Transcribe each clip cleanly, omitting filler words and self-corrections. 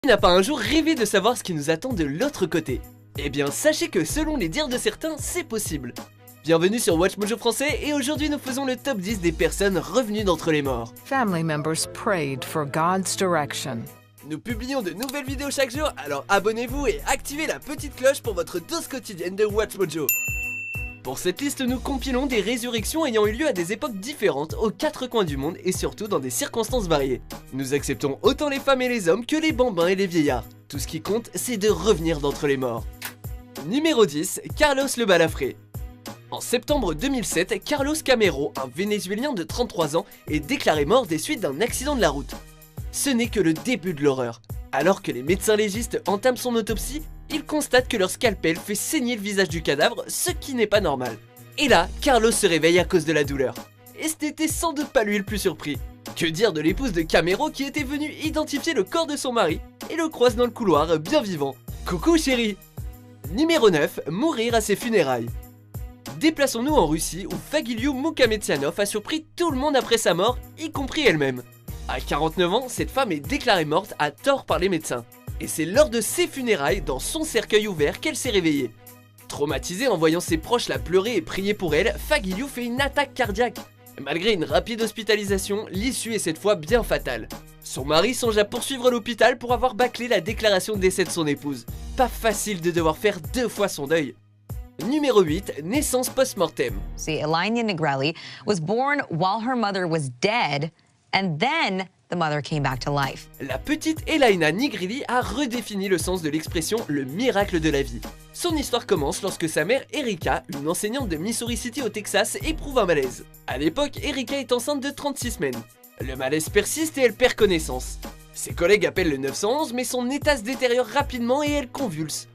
Qui n'a pas un jour rêvé de savoir ce qui nous attend de l'autre côté? Eh bien sachez que selon les dires de certains, c'est possible. Bienvenue sur WatchMojo français et aujourd'hui nous faisons le top 10 des personnes revenues d'entre les morts. Family members prayed for God's direction. Nous publions de nouvelles vidéos chaque jour, alors abonnez-vous et activez la petite cloche pour votre dose quotidienne de WatchMojo. Pour cette liste, nous compilons des résurrections ayant eu lieu à des époques différentes, aux quatre coins du monde et surtout dans des circonstances variées. Nous acceptons autant les femmes et les hommes que les bambins et les vieillards. Tout ce qui compte, c'est de revenir d'entre les morts. Numéro 10, Carlos le Balafré. En septembre 2007, Carlos Camero, un Vénézuélien de 33 ans, est déclaré mort des suites d'un accident de la route. Ce n'est que le début de l'horreur. Alors que les médecins légistes entament son autopsie, ils constatent que leur scalpel fait saigner le visage du cadavre, ce qui n'est pas normal. Et là, Carlos se réveille à cause de la douleur. Et ce n'était sans doute pas lui le plus surpris. Que dire de l'épouse de Camero qui était venue identifier le corps de son mari et le croise dans le couloir bien vivant. Coucou chérie. Numéro 9, mourir à ses funérailles. Déplaçons-nous en Russie où Fagiliu Mukhamedyanov a surpris tout le monde après sa mort, y compris elle-même. À 49 ans, cette femme est déclarée morte à tort par les médecins. Et c'est lors de ses funérailles, dans son cercueil ouvert, qu'elle s'est réveillée. Traumatisée en voyant ses proches la pleurer et prier pour elle, Fagiliu fait une attaque cardiaque. Malgré une rapide hospitalisation, l'issue est cette fois bien fatale. Son mari songe à poursuivre l'hôpital pour avoir bâclé la déclaration de décès de son épouse. Pas facile de devoir faire deux fois son deuil. Numéro 8, naissance post-mortem. Elina Negrelli was born while her mother was dead, and then the mother came back to life. La petite Elina Negrelli a redéfini le sens de l'expression « le miracle de la vie ». Son histoire commence lorsque sa mère Erika, une enseignante de Missouri City au Texas, éprouve un malaise. À l'époque, Erika est enceinte de 36 semaines. Le malaise persiste et elle perd connaissance. Ses collègues appellent le 911 mais son état se détériore rapidement et elle convulse.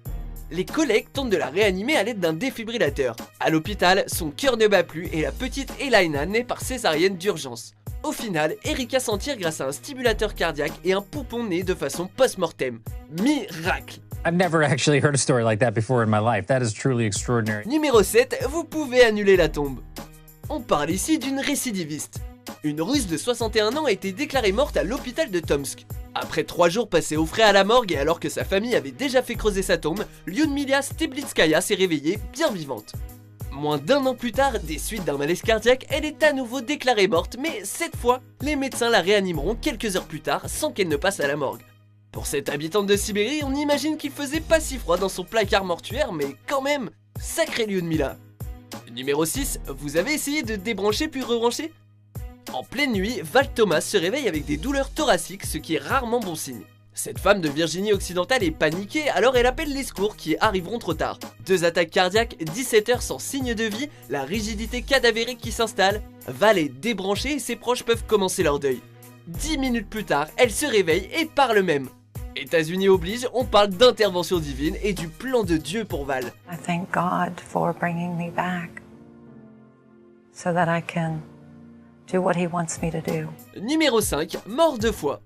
Les collègues tentent de la réanimer à l'aide d'un défibrillateur. À l'hôpital, son cœur ne bat plus et la petite Elina naît par césarienne d'urgence. Au final, Erika s'en tire grâce à un stimulateur cardiaque et un poupon né de façon post-mortem. Miracle! I've never actually heard a story like that before in my life. That is truly extraordinary. Numéro 7, vous pouvez annuler la tombe. On parle ici d'une récidiviste. Une Russe de 61 ans a été déclarée morte à l'hôpital de Tomsk. Après 3 jours passés au frais à la morgue et alors que sa famille avait déjà fait creuser sa tombe, Lyudmila Steblitskaya s'est réveillée bien vivante. Moins d'un an plus tard, des suites d'un malaise cardiaque, elle est à nouveau déclarée morte, mais cette fois, les médecins la réanimeront quelques heures plus tard sans qu'elle ne passe à la morgue. Pour cette habitante de Sibérie, on imagine qu'il faisait pas si froid dans son placard mortuaire, mais quand même, sacré Lyudmila. Numéro 6, vous avez essayé de débrancher puis rebrancher ? En pleine nuit, Val Thomas se réveille avec des douleurs thoraciques, ce qui est rarement bon signe. Cette femme de Virginie occidentale est paniquée, alors elle appelle les secours qui arriveront trop tard. 2 attaques cardiaques, 17 heures sans signe de vie, la rigidité cadavérique qui s'installe. Val est débranchée et ses proches peuvent commencer leur deuil. 10 minutes plus tard, elle se réveille et parle même. États-Unis oblige, on parle d'intervention divine et du plan de Dieu pour Val. I thank God for bringing me back so that I can do what he wants me to do. Numéro 5, mort 2 fois.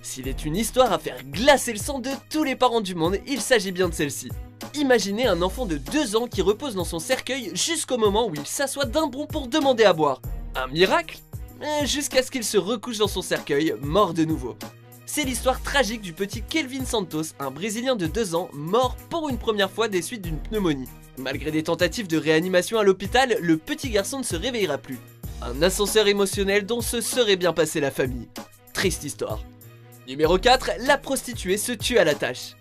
S'il est une histoire à faire glacer le sang de tous les parents du monde, il s'agit bien de celle-ci. Imaginez un enfant de 2 ans qui repose dans son cercueil jusqu'au moment où il s'assoit d'un bond pour demander à boire. Un miracle ? Jusqu'à ce qu'il se recouche dans son cercueil, mort de nouveau. C'est l'histoire tragique du petit Kelvin Santos, un Brésilien de 2 ans, mort pour une première fois des suites d'une pneumonie. Malgré des tentatives de réanimation à l'hôpital, le petit garçon ne se réveillera plus. Un ascenseur émotionnel dont se serait bien passée la famille. Triste histoire. Numéro 4, la prostituée se tue à la tâche.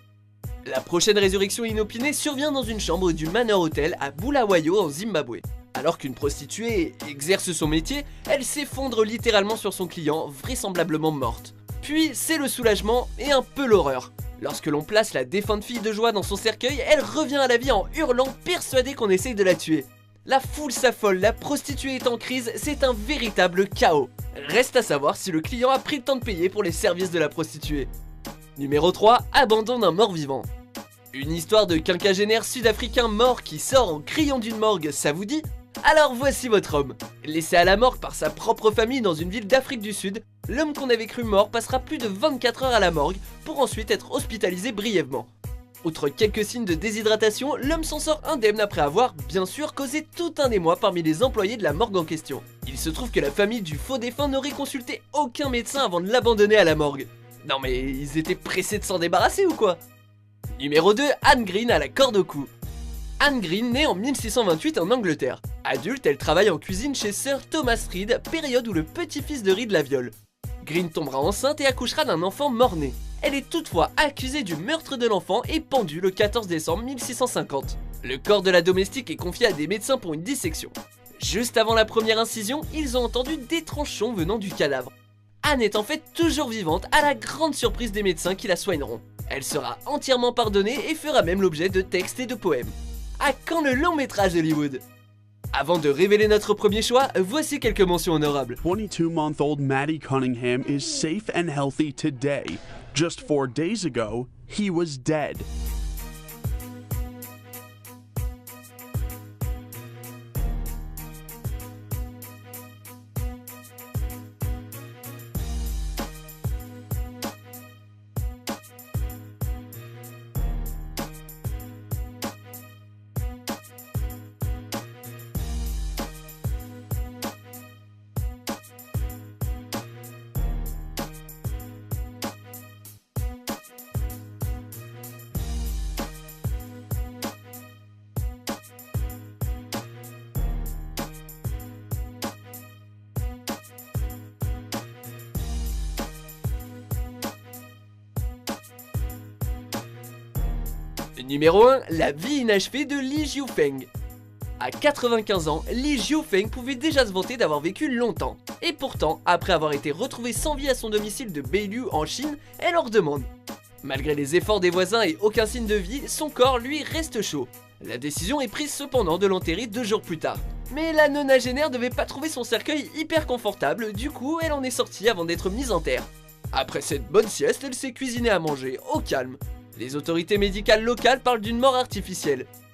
La prochaine résurrection inopinée survient dans une chambre du Manor Hotel à Bulawayo en Zimbabwe. Alors qu'une prostituée exerce son métier, elle s'effondre littéralement sur son client, vraisemblablement morte. Puis c'est le soulagement et un peu l'horreur. Lorsque l'on place la défunte fille de joie dans son cercueil, elle revient à la vie en hurlant, persuadée qu'on essaye de la tuer. La foule s'affole, la prostituée est en crise, c'est un véritable chaos. Reste à savoir si le client a pris le temps de payer pour les services de la prostituée. Numéro 3, abandon d'un mort-vivant. Une histoire de quinquagénaire sud-africain mort qui sort en criant d'une morgue, ça vous dit ? Alors voici votre homme. Laissé à la morgue par sa propre famille dans une ville d'Afrique du Sud, l'homme qu'on avait cru mort passera plus de 24 heures à la morgue pour ensuite être hospitalisé brièvement. Outre quelques signes de déshydratation, l'homme s'en sort indemne après avoir, bien sûr, causé tout un émoi parmi les employés de la morgue en question. Il se trouve que la famille du faux défunt n'aurait consulté aucun médecin avant de l'abandonner à la morgue. Non mais ils étaient pressés de s'en débarrasser ou quoi? Numéro 2, Anne Green à la corde au cou. Anne Green naît en 1628 en Angleterre. Adulte, elle travaille en cuisine chez Sir Thomas Reed, période où le petit-fils de Reed la viole. Green tombera enceinte et accouchera d'un enfant mort-né. Elle est toutefois accusée du meurtre de l'enfant et pendue le 14 décembre 1650. Le corps de la domestique est confié à des médecins pour une dissection. Juste avant la première incision, ils ont entendu d'étranges sons venant du cadavre. Anne est en fait toujours vivante, à la grande surprise des médecins qui la soigneront. Elle sera entièrement pardonnée et fera même l'objet de textes et de poèmes. À quand le long métrage Hollywood? Avant de révéler notre premier choix, voici quelques mentions honorables. 22-month-old Maddie Cunningham is safe and healthy today. Just 4 days ago, he was dead. Numéro 1, la vie inachevée de Li Jiufeng. À 95 ans, Li Jiufeng pouvait déjà se vanter d'avoir vécu longtemps. Et pourtant, après avoir été retrouvée sans vie à son domicile de Beiliu en Chine, elle en redemande. Malgré les efforts des voisins et aucun signe de vie, son corps lui reste chaud. La décision est prise cependant de l'enterrer 2 jours plus tard. Mais la nonagénaire devait pas trouver son cercueil hyper confortable, du coup elle en est sortie avant d'être mise en terre. Après cette bonne sieste, elle s'est cuisinée à manger, au calme. Les autorités médicales locales parlent d'une mort artificielle.